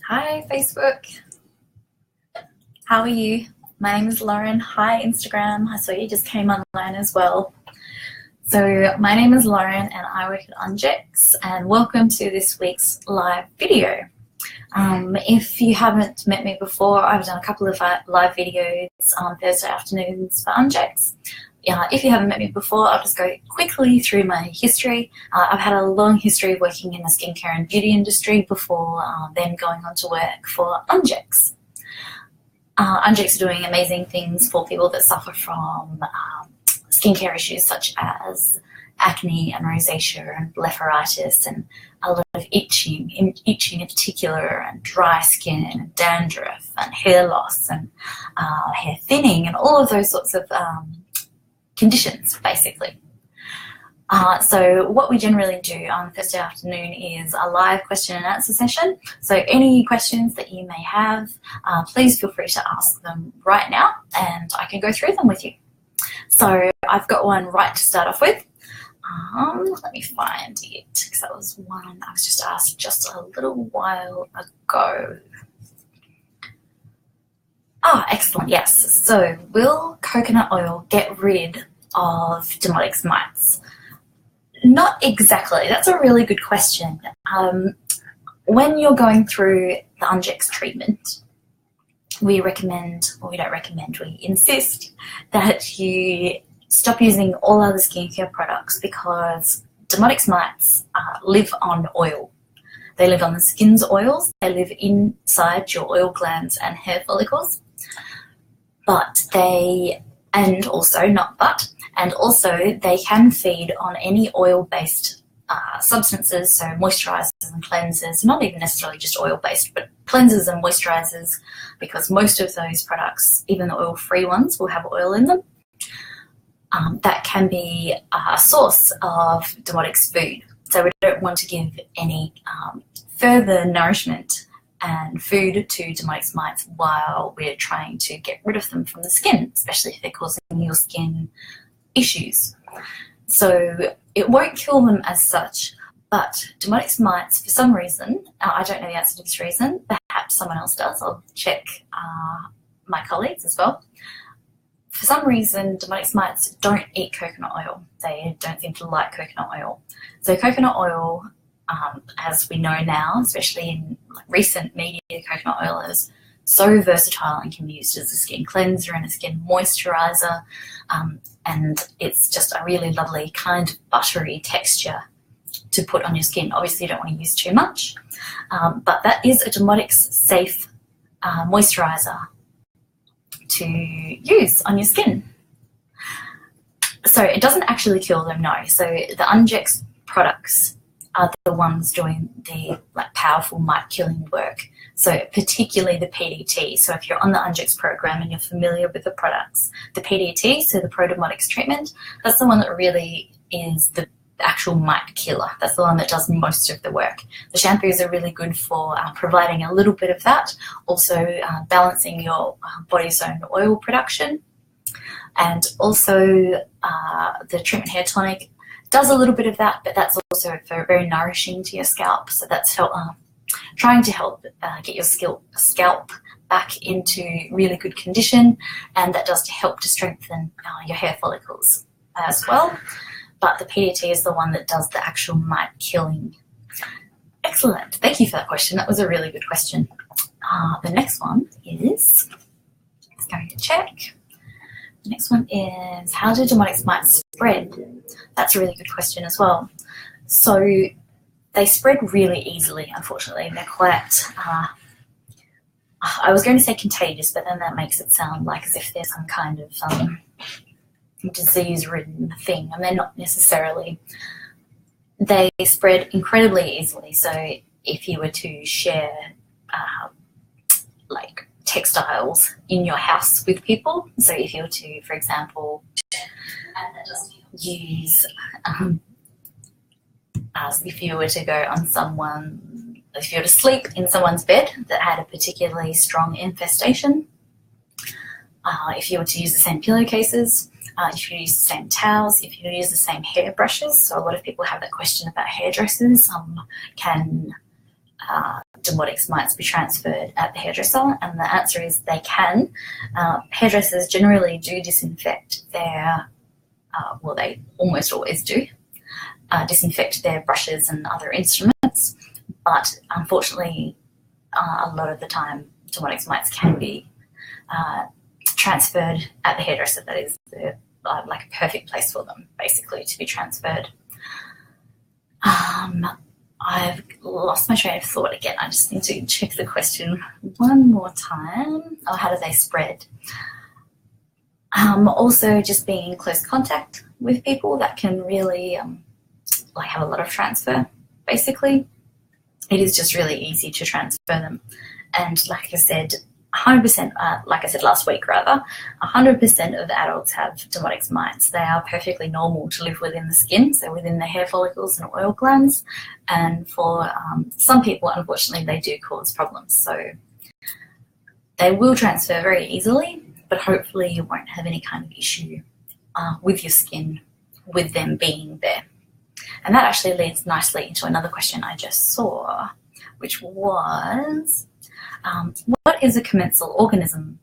Hi, Facebook. How are you? My name is Lauren. Hi, Instagram. I saw you just came online as well. So my name is Lauren and I work at Ungex, and welcome to this week's live video. If you haven't met me before, I've done a couple of live videos on Thursday afternoons for Ungex. If you haven't met me before, I'll just go quickly through my history. I've had a long history of working in the skincare and beauty industry before then going on to work for Ungex. Ungex are doing amazing things for people that suffer from skincare issues such as acne and rosacea and blepharitis and a lot of itching in particular, and dry skin and dandruff and hair loss and hair thinning and all of those sorts of conditions, basically. So what we generally do on Thursday afternoon is a live question and answer session. So any questions that you may have, please feel free to ask them right now and I can go through them with you. So I've got one right to start off with. Let me find it, because that was one I was just asked just a little while ago. Excellent, yes. So will coconut oil get rid of Demodex mites? Not exactly. That's a really good question. When you're going through the Ungex treatment, we recommend, or we don't recommend, we insist that you stop using all other skincare products, because Demodex mites live on oil. They live on the skin's oils. They live inside your oil glands and hair follicles. And also they can feed on any oil-based substances, so moisturizers and cleansers, not even necessarily just oil-based, but cleansers and moisturizers, because most of those products, even the oil-free ones, will have oil in them. That can be a source of Demodex food. So we don't want to give any further nourishment and food to Demodex mites while we're trying to get rid of them from the skin, especially if they're causing your skin issues. So it won't kill them as such, but Demodex mites, for some reason, I don't know the answer to this reason, perhaps someone else does, I'll check my colleagues as well. For some reason, Demodex mites don't eat coconut oil. They don't seem to like coconut oil. So coconut oil, as we know now, especially in recent media, coconut oil is so versatile and can be used as a skin cleanser and a skin moisturizer, and it's just a really lovely kind of buttery texture to put on your skin. Obviously you don't want to use too much, but that is a Demodex safe moisturizer to use on your skin. So it doesn't actually kill them, no. So the Ungex products are the ones doing the powerful mite killing work. So particularly the PDT. So if you're on the Ungex program and you're familiar with the products, the PDT, so the Pro-Demodex treatment, that's the one that really is the actual mite killer. That's the one that does most of the work. The shampoos are really good for providing a little bit of that, also balancing your body's own oil production. And also the treatment hair tonic does a little bit of that, but that's also very nourishing to your scalp. So that's trying to help get your scalp back into really good condition, and that does help to strengthen your hair follicles as well. But the PDT is the one that does the actual mite killing. Excellent. Thank you for that question. That was a really good question. The next one is, let's go and check. The next one is, how do Demodex mites spread? That's a really good question as well. So they spread really easily, unfortunately. They're quite, I was going to say contagious, but then that makes it sound like as if they're some kind of disease-ridden thing, and they're not necessarily. They spread incredibly easily. So if you were to share textiles in your house with people, so if you were to, for example, use if you were to go on someone, if you were to sleep in someone's bed that had a particularly strong infestation, if you were to use the same pillowcases, if you use the same towels, if you use the same hairbrushes. So a lot of people have that question about hairdressers. Can Demodex mites be transferred at the hairdresser? And the answer is they can. Hairdressers generally do disinfect their, well, they almost always do, disinfect their brushes and other instruments, but unfortunately, a lot of the time, Demodex mites can be transferred at the hairdresser. That is like a perfect place for them, basically, to be transferred. I've lost my train of thought again. I just need to check the question one more time. Oh, how do they spread? Also, just being in close contact with people, that can really like have a lot of transfer, basically. It is just really easy to transfer them. And like I said, 100%, like I said last week rather, 100% of adults have Demodex mites. They are perfectly normal to live within the skin, so within the hair follicles and oil glands. And for some people, unfortunately, they do cause problems. So they will transfer very easily, but hopefully you won't have any kind of issue with your skin with them being there. And that actually leads nicely into another question I just saw, which was, what is a commensal organism?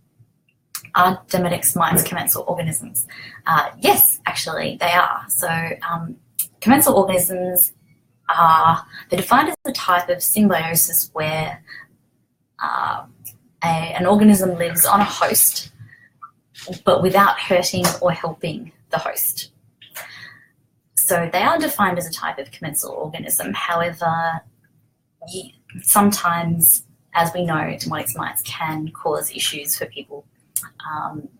Are Demodex mites commensal organisms? Yes, actually, they are. So commensal organisms they're defined as a type of symbiosis where an organism lives on a host, but without hurting or helping the host. So they are defined as a type of commensal organism. However, sometimes, as we know, Demodex mites can cause issues for people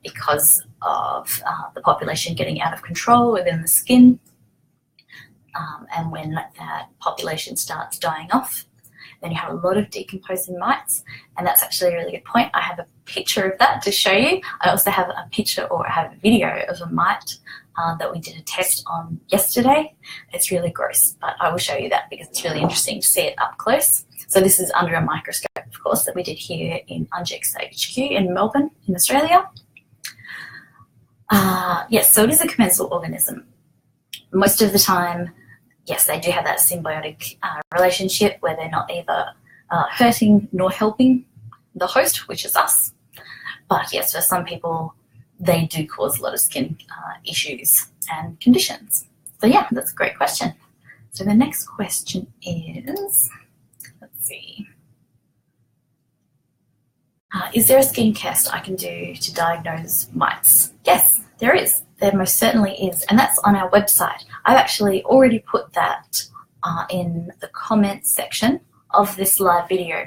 because of the population getting out of control within the skin. And when that population starts dying off, then you have a lot of decomposing mites. And that's actually a really good point. I have a picture of that to show you. I also have a picture, or I have a video of a mite that we did a test on yesterday. It's really gross, but I will show you that because it's really interesting to see it up close. So this is under a microscope, of course, that we did here in Ungex HQ in Melbourne, in Australia. Yes, so it is a commensal organism. Most of the time, yes, they do have that symbiotic relationship where they're not either hurting nor helping the host, which is us. But yes, for some people, they do cause a lot of skin issues and conditions. So yeah, that's a great question. So the next question is, let's see. Is there a skin test I can do to diagnose mites? Yes, there is. There most certainly is. And that's on our website. I've actually already put that in the comments section of this live video.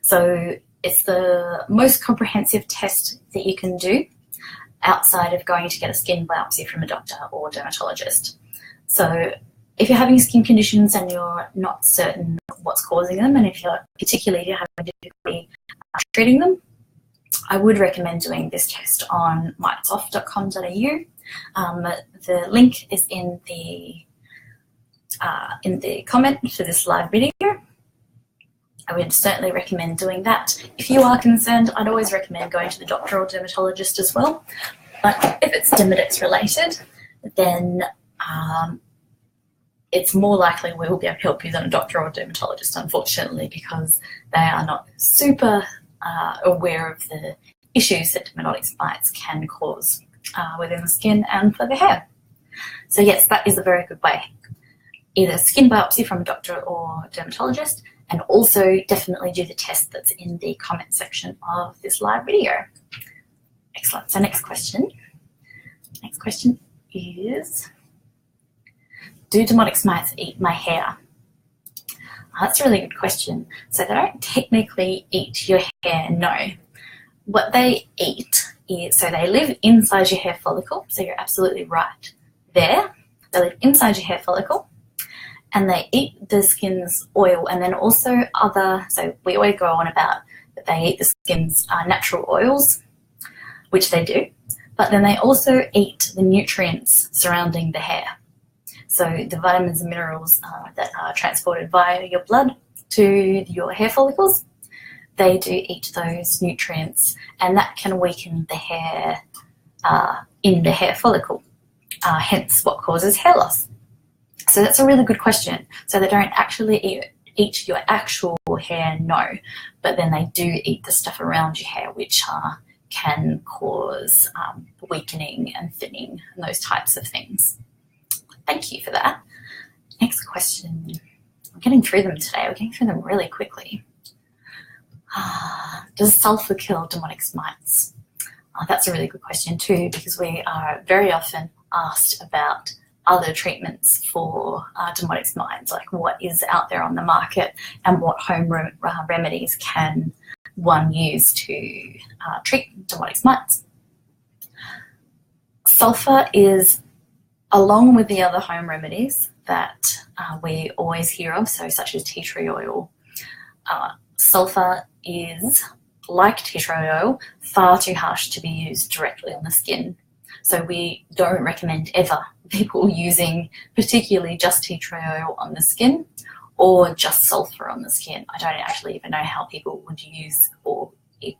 So it's the most comprehensive test that you can do outside of going to get a skin biopsy from a doctor or dermatologist. So if you're having skin conditions and you're not certain what's causing them, and if you're particularly having difficulty treating them, I would recommend doing this test on mitesoff.com.au. The link is in the comment for this live video. I would certainly recommend doing that. If you are concerned, I'd always recommend going to the doctor or dermatologist as well. But if it's Demodex related, then it's more likely we will be able to help you than a doctor or dermatologist, unfortunately, because they are not super aware of the issues that Demodex mites can cause within the skin and for the hair. So yes, that is a very good way. Either skin biopsy from a doctor or dermatologist, and also definitely do the test that's in the comment section of this live video. Excellent. So next question. Next question is, do Demodex mites eat my hair? That's a really good question. So they don't technically eat your hair, no. What they eat is, so they live inside your hair follicle, so you're absolutely right there. They live inside your hair follicle, and they eat the skin's oil, and then also other, so we always go on about that they eat the skin's natural oils, which they do, but then they also eat the nutrients surrounding the hair. So the vitamins and minerals that are transported via your blood to your hair follicles, they do eat those nutrients, and that can weaken the hair in the hair follicle, hence what causes hair loss. So that's a really good question. So they don't actually eat your actual hair? No, but then they do eat the stuff around your hair, which can cause weakening and thinning and those types of things. Thank you for that. Next question. I'm getting through them today. We're getting through them really quickly. Does sulfur kill Demodex mites? That's a really good question too, because we are very often asked about other treatments for Demodex mites, like what is out there on the market and what home remedies can one use to treat Demodex mites. Sulfur is, along with the other home remedies that we always hear of, so such as tea tree oil, sulfur is, like tea tree oil, far too harsh to be used directly on the skin. So we don't recommend ever people using particularly just tea tree oil on the skin or just sulfur on the skin. I don't actually even know how people would use or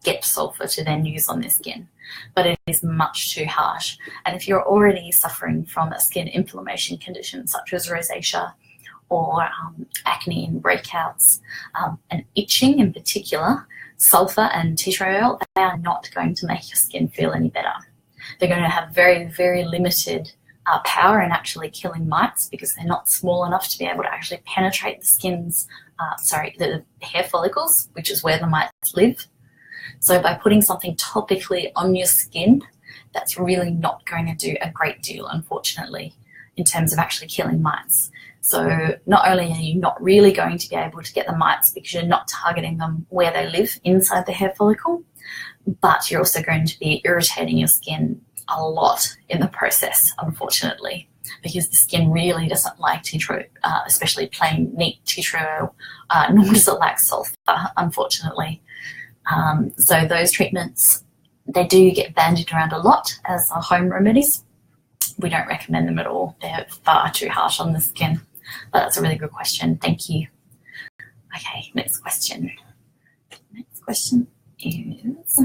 get sulfur to then use on their skin, but it is much too harsh. And if you're already suffering from a skin inflammation condition such as rosacea or acne and breakouts and itching in particular, sulfur and tea tree oil, they are not going to make your skin feel any better. They're going to have very, very limited power in actually killing mites because they're not small enough to be able to actually penetrate the skin's, the hair follicles, which is where the mites live. So by putting something topically on your skin, that's really not going to do a great deal, unfortunately, in terms of actually killing mites. So not only are you not really going to be able to get the mites because you're not targeting them where they live inside the hair follicle, but you're also going to be irritating your skin a lot in the process, unfortunately, because the skin really doesn't like tea tree, especially plain neat tea tree oil, nor does it like sulfur, unfortunately. So those treatments, they do get bandied around a lot as home remedies. We don't recommend them at all. They're far too harsh on the skin. But that's a really good question. Thank you. Okay, next question. Next question is,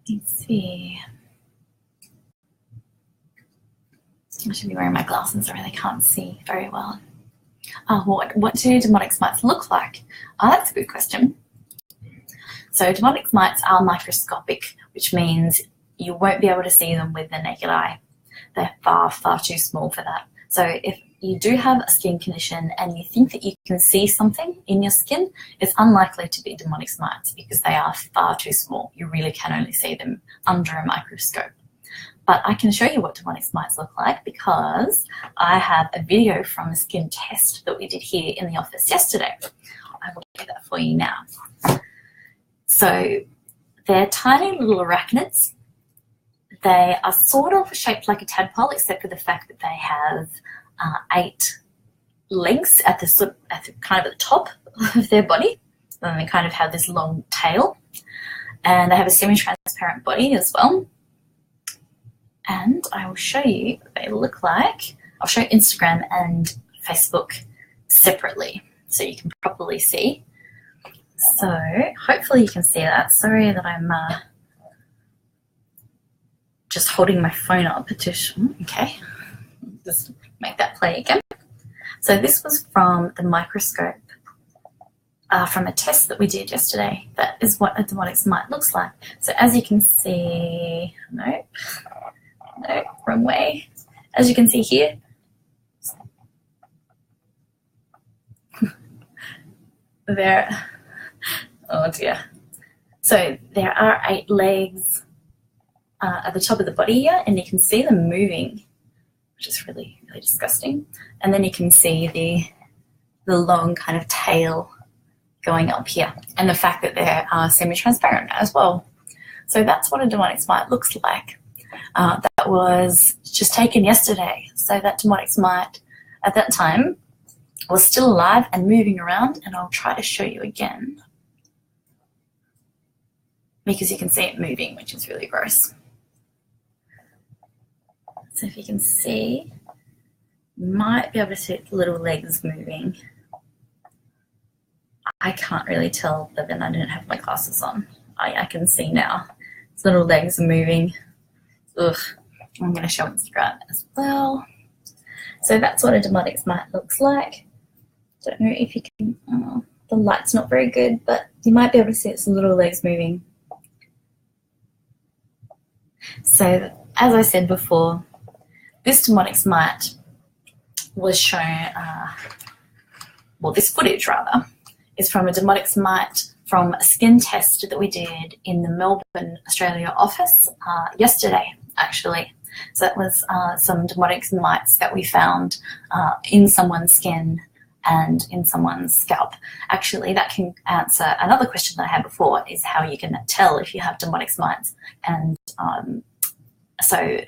let's see. I should be wearing my glasses. I really can't see very well. What do Demodex mites look like? That's a good question. So Demodex mites are microscopic, which means you won't be able to see them with the naked eye. They're far, far too small for that. So if you do have a skin condition and you think that you can see something in your skin, it's unlikely to be Demodex mites because they are far too small. You really can only see them under a microscope. But I can show you what Demodex mites look like because I have a video from a skin test that we did here in the office yesterday. I will do that for you now. So they're tiny little arachnids. They are sort of shaped like a tadpole, except for the fact that they have 8 legs at the kind of at the top of their body, and they kind of have this long tail, and they have a semi-transparent body as well. And I will show you what they look like. I'll show Instagram and Facebook separately so you can properly see. So hopefully you can see that. Sorry that I'm just holding my phone up. Okay, just make that play again. So this was from the microscope, from a test that we did yesterday. That is what a Demodex mite looks like. So as you can see, no, wrong way. As you can see here, oh dear. So there are 8 legs at the top of the body here, and you can see them moving, which is really, really disgusting. And then you can see the long kind of tail going up here, and the fact that they're semi-transparent as well. So that's what a Demodex mite looks like. That was just taken yesterday. So that Demodex mite at that time was still alive and moving around, and I'll try to show you again because you can see it moving, which is really gross. So if you can see, you might be able to see its little legs moving. I can't really tell, but then I didn't have my glasses on. I can see now. Its little legs are moving. Ugh. I'm going to show Instagram as well. So that's what a Demodex mite looks like. Don't know if you can, the light's not very good, but you might be able to see its little legs moving. So, as I said before, this Demodex mite was shown, this footage rather, is from a Demodex mite from a skin test that we did in the Melbourne, Australia office yesterday, actually. So that was some Demodex mites that we found in someone's skin and in someone's scalp. Actually, that can answer another question that I had before, is how you can tell if you have Demodex mites. And so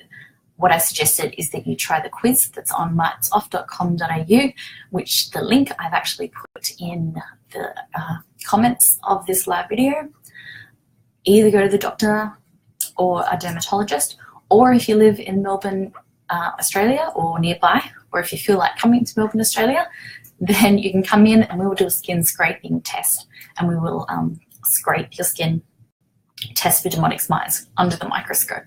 what I suggested is that you try the quiz that's on mitesoff.com.au, which the link I've actually put in the comments of this live video. Either go to the doctor or a dermatologist, or if you live in Melbourne, Australia or nearby, or if you feel like coming to Melbourne, Australia, then you can come in and we will do a skin scraping test, and we will scrape your skin, test for Demodex mites under the microscope.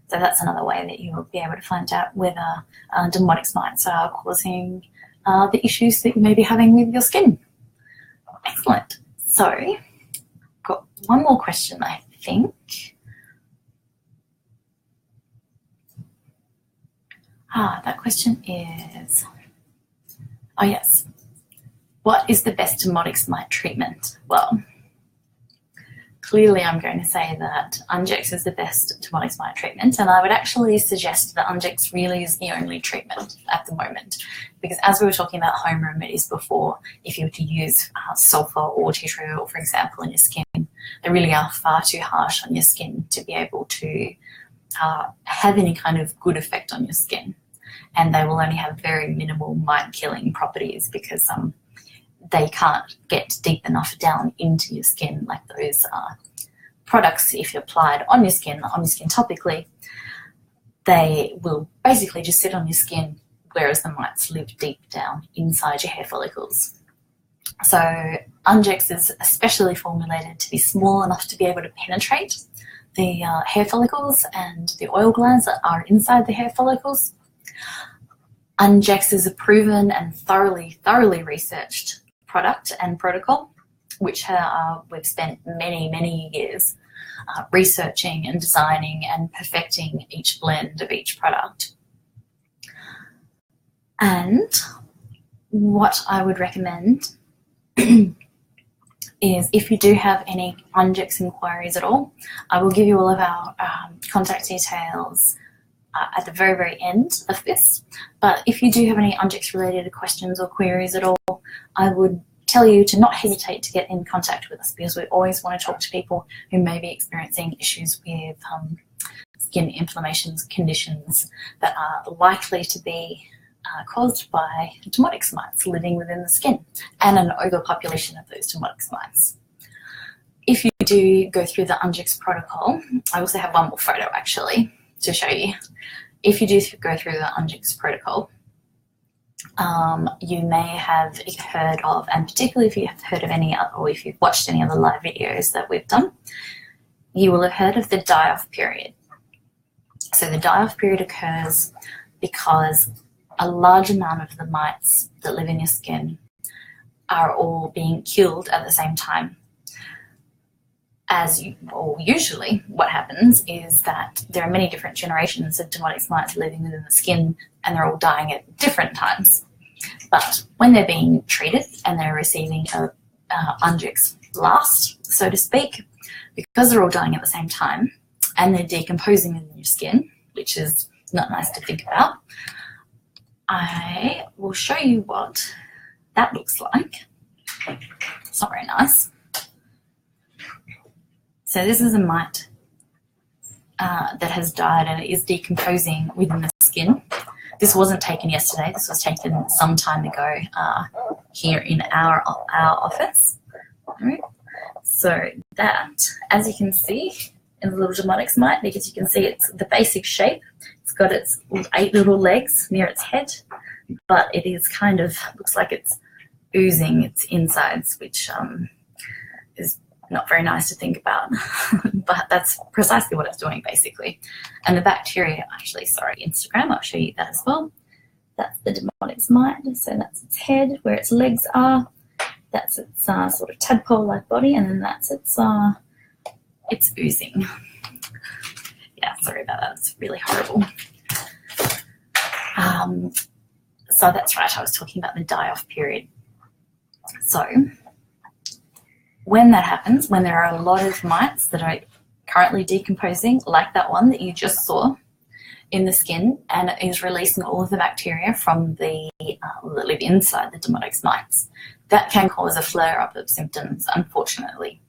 So that's another way that you will be able to find out whether Demodex mites are causing the issues that you may be having with your skin. Excellent. So, got one more question, I think. That question is, oh yes, what is the best Demodex mite treatment? Well, clearly I'm going to say that Ungex is the best Demodex mite treatment, and I would actually suggest that Ungex really is the only treatment at the moment, because as we were talking about home remedies before, if you were to use sulfur or tea tree oil, for example, in your skin, they really are far too harsh on your skin to be able to have any kind of good effect on your skin, and they will only have very minimal mite-killing properties because they can't get deep enough down into your skin like those products. If you applied on your skin topically, they will basically just sit on your skin, whereas the mites live deep down inside your hair follicles. So Ungex is especially formulated to be small enough to be able to penetrate the hair follicles and the oil glands that are inside the hair follicles. Ungex is a proven and thoroughly researched product and protocol, which we've spent many years researching and designing and perfecting each blend of each product. And what I would recommend is, if you do have any Ungex inquiries at all, I will give you all of our contact details at the very end of this. But if you do have any Ungex related questions or queries at all, I would tell you to not hesitate to get in contact with us, because we always want to talk to people who may be experiencing issues with skin inflammations, conditions that are likely to be caused by Demodex mites living within the skin, and an overpopulation of those Demodex mites. If you do go through the Ungex protocol, I also have one more photo actually to show you. If you do go through the Ungex protocol, you may have heard of, and particularly if you have heard of any other, or if you've watched any other live videos that we've done, you will have heard of the die-off period. So the die-off period occurs because a large amount of the mites that live in your skin are all being killed at the same time. Usually what happens is that there are many different generations of Demodex mites living within the skin, and they're all dying at different times. But when they're being treated and they're receiving a Ungex blast, so to speak, because they're all dying at the same time and they're decomposing in your skin, which is not nice to think about, I will show you what that looks like. It's not very nice. So this is a mite that has died and it is decomposing within the skin. This wasn't taken yesterday. This was taken some time ago here in our office. All right. So that, as you can see in the little Demodex mite, because you can see it's the basic shape. It's got its 8 little legs near its head, but it is kind of, looks like it's oozing its insides, which is not very nice to think about, but that's precisely what it's doing basically. And the bacteria, actually, sorry, Instagram, I'll show you that as well. That's the Demodex mite, so that's its head, where its legs are. That's its sort of tadpole-like body, and then that's its oozing. Yeah, sorry about that. It's really horrible. So that's right. I was talking about the die-off period. So when that happens, when there are a lot of mites that are currently decomposing, like that one that you just saw in the skin, and it is releasing all of the bacteria from that live inside the Demodex mites, that can cause a flare-up of symptoms, unfortunately.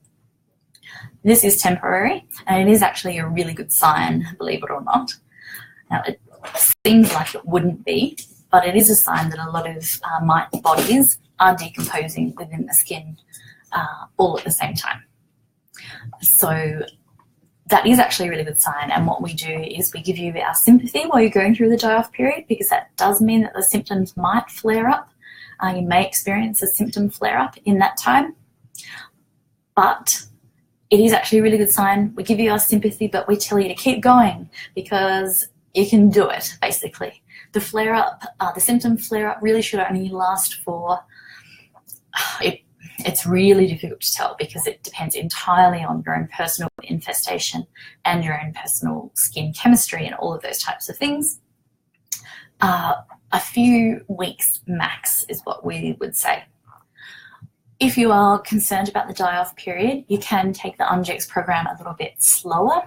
This is temporary, and it is actually a really good sign, believe it or not. Now, it seems like it wouldn't be, but it is a sign that a lot of mite bodies are decomposing within the skin all at the same time. So that is actually a really good sign, and what we do is we give you our sympathy while you're going through the die-off period, because that does mean that the symptoms might flare up. You may experience a symptom flare-up in that time, but it is actually a really good sign. We give you our sympathy, but we tell you to keep going because you can do it, basically. The flare-up, the symptom flare-up really should only last for, it's really difficult to tell because it depends entirely on your own personal infestation and your own personal skin chemistry and all of those types of things. A few weeks max is what we would say. If you are concerned about the die-off period, you can take the Ungex program a little bit slower.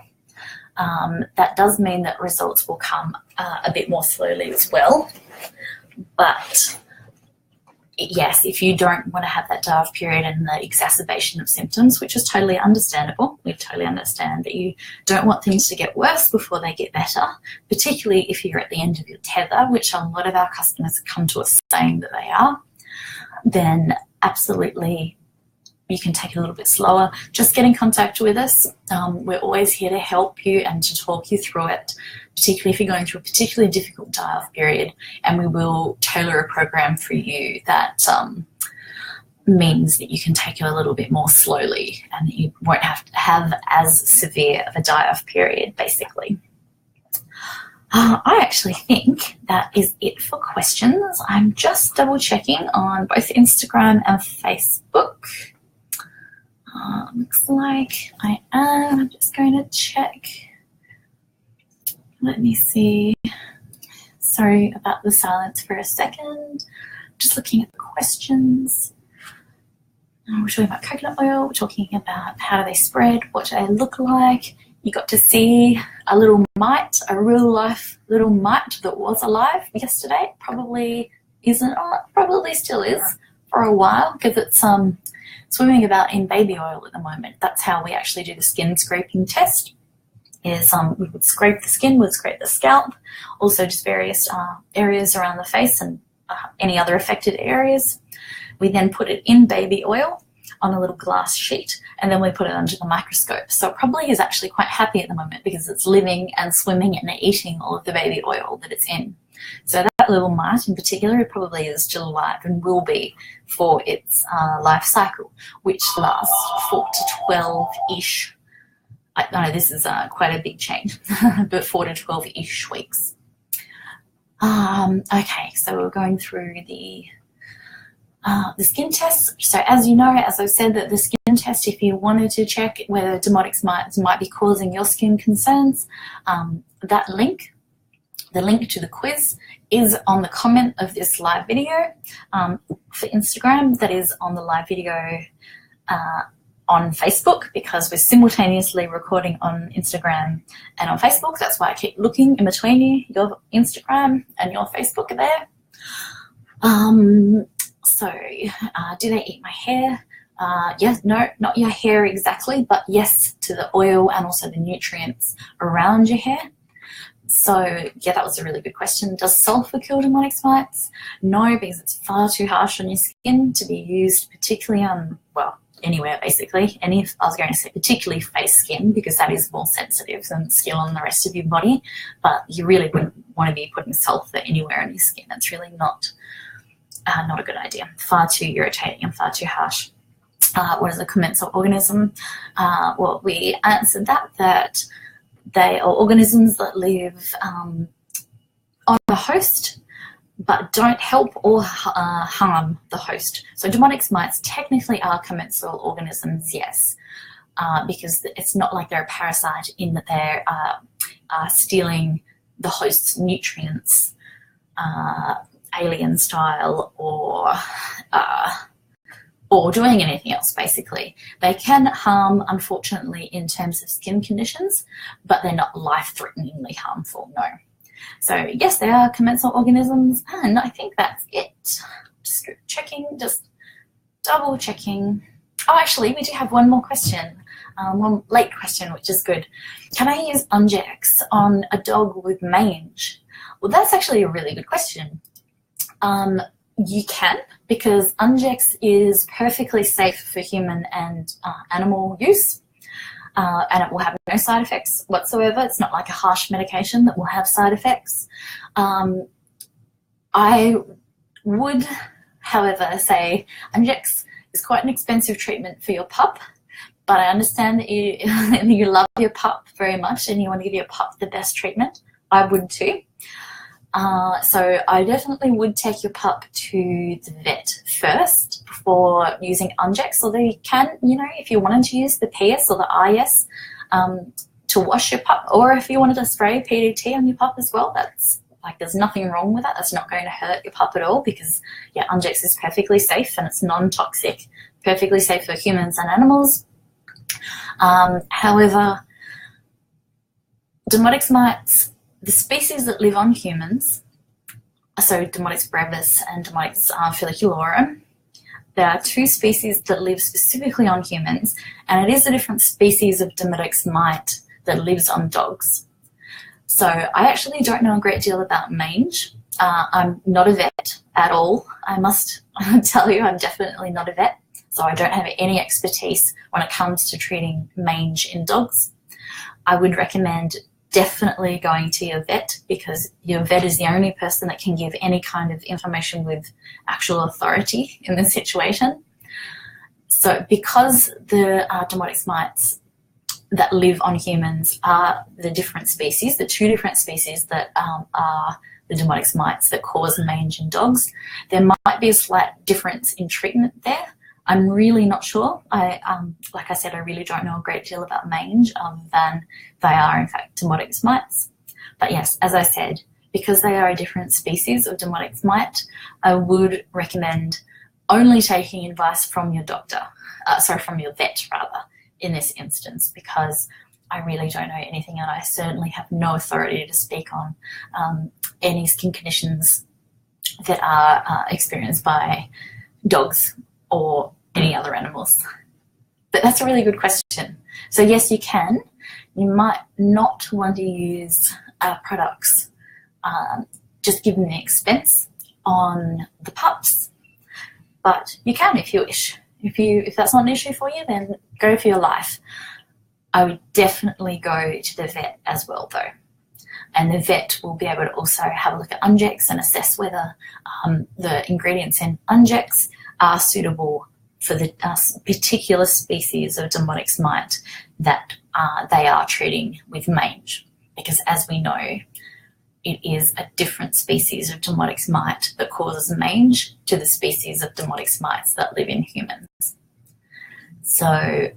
That does mean that results will come a bit more slowly as well. But yes, if you don't want to have that die-off period and the exacerbation of symptoms, which is totally understandable, we totally understand that you don't want things to get worse before they get better, particularly if you're at the end of your tether, which a lot of our customers come to us saying that they are, then absolutely you can take it a little bit slower. Just get in contact with us. We're always here to help you and to talk you through it, particularly if you're going through a particularly difficult die-off period, and we will tailor a program for you that means that you can take it a little bit more slowly and you won't have to have as severe of a die-off period, basically. I actually think that is it for questions. I'm just double checking on both Instagram and Facebook. Looks like I am. I'm just going to check. Let me see. Sorry about the silence for a second. Just looking at the questions. We're talking about coconut oil. We're talking about how do they spread, what do they look like. You got to see a little mite, a real life little mite that was alive yesterday. Probably isn't, or probably still is for a while, because it's swimming about in baby oil at the moment. That's how we actually do the skin scraping test. Is we would scrape the skin, we'd scrape the scalp, also just various areas around the face and any other affected areas. We then put it in baby oil on a little glass sheet, and then we put it under the microscope. So it probably is actually quite happy at the moment because it's living and swimming and eating all of the baby oil that it's in. So that little mite in particular, it probably is still alive and will be for its life cycle, which lasts 4 to 12-ish. I know this is quite a big change, but 4 to 12-ish weeks. Okay, so we're going through the skin tests. So as you know, as I've said, that the skin test, if you wanted to check whether Demodex mites might be causing your skin concerns, that link, the link to the quiz, is on the comment of this live video for Instagram. That is on the live video on Facebook, because we're simultaneously recording on Instagram and on Facebook. That's why I keep looking in between you. Your Instagram and your Facebook are there. So, do they eat my hair? Yes, no, not your hair exactly, but yes to the oil and also the nutrients around your hair. So, yeah, that was a really good question. Does sulfur kill Demodex mites? No, because it's far too harsh on your skin to be used, particularly on, well, anywhere basically. I was going to say particularly face skin, because that is more sensitive than skin on the rest of your body, but you really wouldn't want to be putting sulfur anywhere on your skin. That's really not a good idea. Far too irritating and far too harsh. What is a commensal organism? Well, we answered that they are organisms that live on the host, but don't help or harm the host. So Demodex mites technically are commensal organisms, yes, because it's not like they're a parasite in that they're stealing the host's nutrients, alien style, or doing anything else, basically. They can harm, unfortunately, in terms of skin conditions, but they're not life-threateningly harmful, no. So yes, they are commensal organisms, and I think that's it. Just checking, just double checking. Oh, actually, we do have one more question, one late question, which is good. Can I use Ungex on a dog with mange? Well, that's actually a really good question. You can, because Ungex is perfectly safe for human and animal use, and it will have no side effects whatsoever. It's not like a harsh medication that will have side effects. I would, however, say Ungex is quite an expensive treatment for your pup, but I understand that you love your pup very much and you want to give your pup the best treatment. I would too. So I definitely would take your pup to the vet first before using Ungex, although you can, if you wanted to use the PS or the IS to wash your pup, or if you wanted to spray PDT on your pup as well, that's there's nothing wrong with that. That's not going to hurt your pup at all because, yeah, Ungex is perfectly safe and it's non-toxic, perfectly safe for humans and animals. However, Demodex mites, the species that live on humans, so Demodex brevis and Demodex folliculorum, there are two species that live specifically on humans, and it is a different species of Demodex mite that lives on dogs. So I actually don't know a great deal about mange. I'm not a vet at all. I must tell you, I'm definitely not a vet, so I don't have any expertise when it comes to treating mange in dogs. I would recommend definitely going to your vet, because your vet is the only person that can give any kind of information with actual authority in this situation. So because the Demodex mites that live on humans are the different species, the two different species that are the Demodex mites that cause mange in dogs, there might be a slight difference in treatment there. I'm really not sure. Like I said, I really don't know a great deal about mange other than they are, in fact, Demodex mites. But yes, as I said, because they are a different species of Demodex mite, I would recommend only taking advice from your doctor, from your vet rather, in this instance, because I really don't know anything, and I certainly have no authority to speak on any skin conditions that are experienced by dogs or any other animals. But that's a really good question. So yes, you can. You might not want to use products just given the expense on the pups, but you can if you wish. If that's not an issue for you, then go for your life. I would definitely go to the vet as well, though. And the vet will be able to also have a look at Ungex and assess whether the ingredients in Ungex are suitable for the particular species of Demodex mite that they are treating with mange. Because as we know, it is a different species of Demodex mite that causes mange to the species of Demodex mites that live in humans. So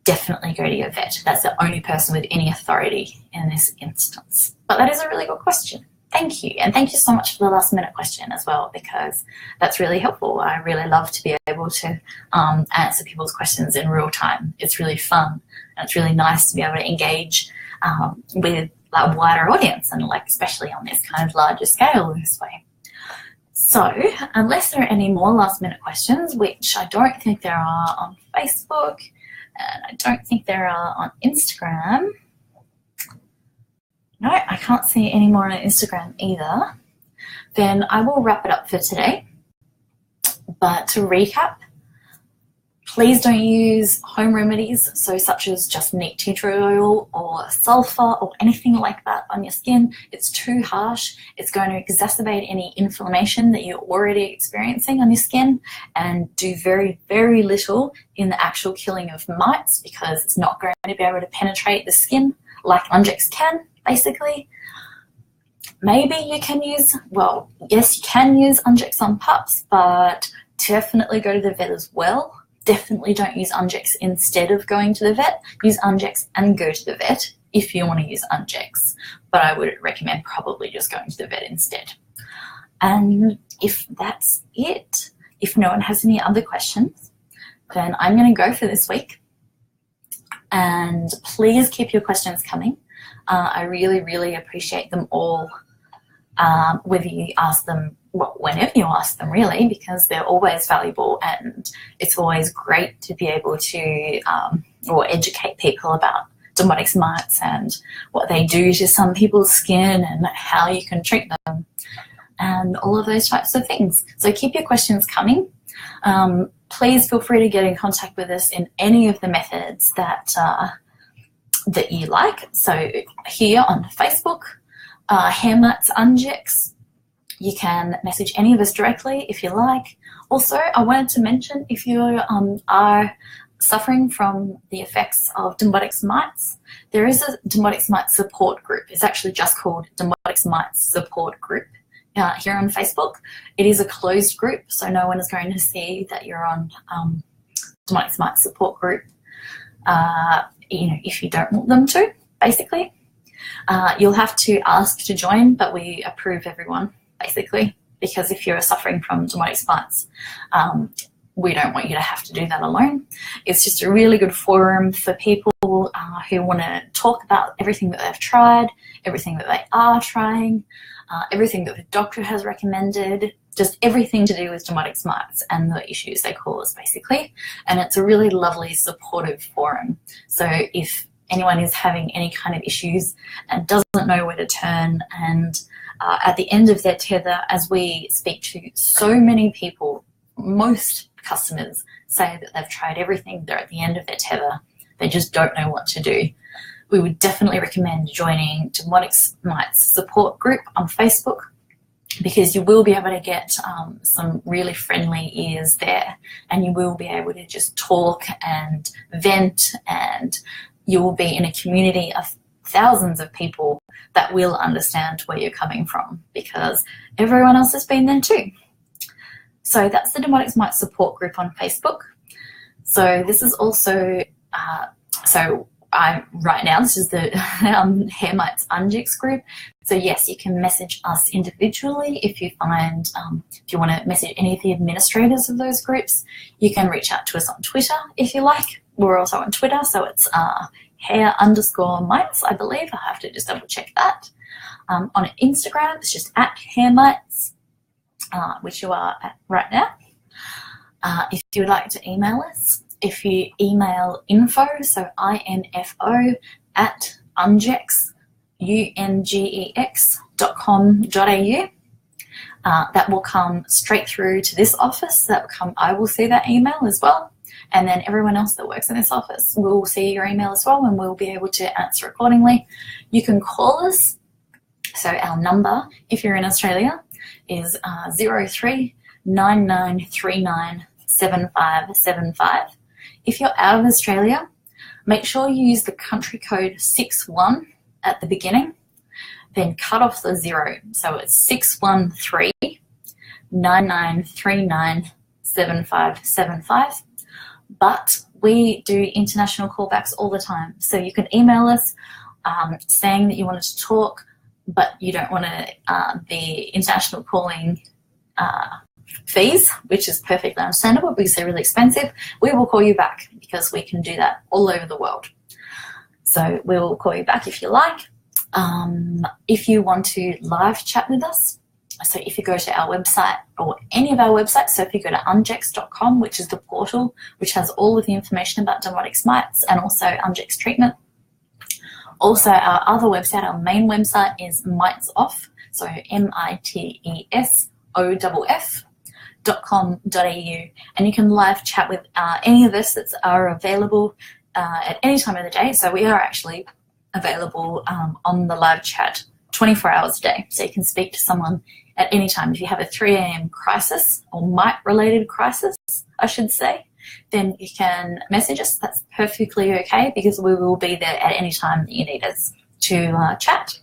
definitely go to your vet. That's the only person with any authority in this instance. But that is a really good question. Thank you. And thank you so much for the last minute question as well, because that's really helpful. I really love to be able to answer people's questions in real time. It's really fun, and it's really nice to be able to engage with a wider audience, and especially on this kind of larger scale this way. So unless there are any more last minute questions, which I don't think there are on Facebook, and I don't think there are on Instagram. No, I can't see any more on Instagram either. Then I will wrap it up for today. But to recap, please don't use home remedies, such as just neat tea tree oil or sulfur or anything like that on your skin. It's too harsh. It's going to exacerbate any inflammation that you're already experiencing on your skin, and do very, very little in the actual killing of mites, because it's not going to be able to penetrate the skin like Ungex can, basically. maybe you can use, well, yes, you can use Ungex on pups, but definitely go to the vet as well. Definitely don't use Ungex instead of going to the vet. Use Ungex and go to the vet if you want to use Ungex. But I would recommend probably just going to the vet instead. And if that's it, if no one has any other questions, then I'm going to go for this week. And please keep your questions coming. I really, really appreciate them all, whether you ask them, well, whenever you ask them really, because they're always valuable, and it's always great to be able to or educate people about Demodex mites and what they do to some people's skin and how you can treat them and all of those types of things. So keep your questions coming. Please feel free to get in contact with us in any of the methods that that you like. So here on Facebook, Hair Mites Ungex, you can message any of us directly if you like. Also, I wanted to mention, if you are suffering from the effects of Demodex mites, there is a Demodex mites support group. It's actually just called Demodex mites support group here on Facebook. It is a closed group, so no one is going to see that you're on Demodex mites support group. If you don't want them to, basically. You'll have to ask to join, but we approve everyone, basically, because if you're suffering from Demodex mites, we don't want you to have to do that alone. It's just a really good forum for people who want to talk about everything that they've tried, everything that they are trying, everything that the doctor has recommended, just everything to do with Demodex mites and the issues they cause, basically. And it's a really lovely, supportive forum. So if anyone is having any kind of issues and doesn't know where to turn, and at the end of their tether, as we speak to so many people, most customers say that they've tried everything, they're at the end of their tether, they just don't know what to do. We would definitely recommend joining Demodex mites support group on Facebook, because you will be able to get some really friendly ears there, and you will be able to just talk and vent, and you will be in a community of thousands of people that will understand where you're coming from, because everyone else has been there too. So that's the Demodex mites support group on Facebook. So this is also, right now, this is the Hair Mites Ungex group. So yes, you can message us individually if you find, if you want to message any of the administrators of those groups. You can reach out to us on Twitter if you like. We're also on Twitter, so it's hair_mites, I believe. I have to just double check that. On Instagram, it's just @hairmites, which you are at right now. If you would like to email us, if you email info, so info @ungex, ungex.com.au, that will come straight through to this office. I will see that email as well. And then everyone else that works in this office will see your email as well, and we'll be able to answer accordingly. You can call us. So our number, if you're in Australia, is 03-9939-7575. If you're out of Australia, make sure you use the country code 61 at the beginning, then cut off the 0. So it's 613-9939-7575. But we do international callbacks all the time. So you can email us saying that you wanted to talk, but you don't want the international calling fees, which is perfectly understandable because they're really expensive. We will call you back because we can do that all over the world. So we will call you back if you like. If you want to live chat with us, so if you go to our website or any of our websites, so if you go to ungex.com, which is the portal which has all of the information about Demodex mites and also Ungex treatment. Also, our other website, our main website, is Mitesoff, so mitesoff.com.au, and you can live chat with any of us that are available at any time of the day. So we are actually available on the live chat 24 hours a day, so you can speak to someone at any time. If you have a 3 a.m. crisis, or mite-related crisis, I should say, then you can message us. That's perfectly okay, because we will be there at any time that you need us to chat.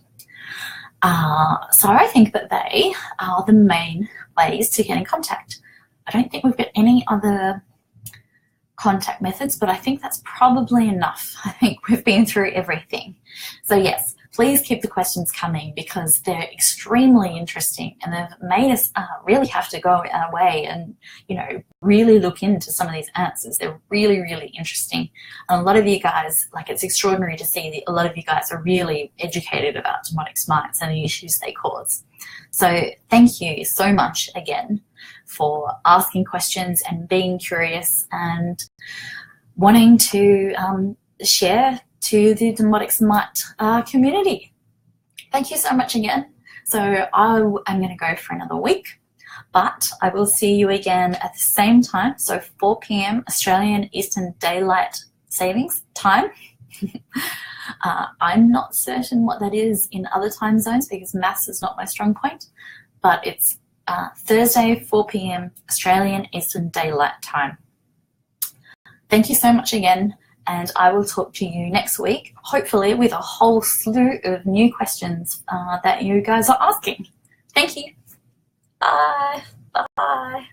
So I think that they are the main ways to get in contact. I don't think we've got any other contact methods, but I think that's probably enough. I think we've been through everything. So yes, please keep the questions coming because they're extremely interesting and they've made us really have to go away and, really look into some of these answers. They're really, really interesting. And a lot of you guys, it's extraordinary to see that a lot of you guys are really educated about Demodex mites and the issues they cause. So thank you so much again for asking questions and being curious and wanting to share to the Demodex mite community. Thank you so much again. So I'm going to go for another week, but I will see you again at the same time, so 4 p.m. Australian Eastern Daylight Savings Time. I'm not certain what that is in other time zones because maths is not my strong point, but it's Thursday, 4 p.m. Australian Eastern Daylight Time. Thank you so much again, and I will talk to you next week, hopefully with a whole slew of new questions that you guys are asking. Thank you. Bye. Bye.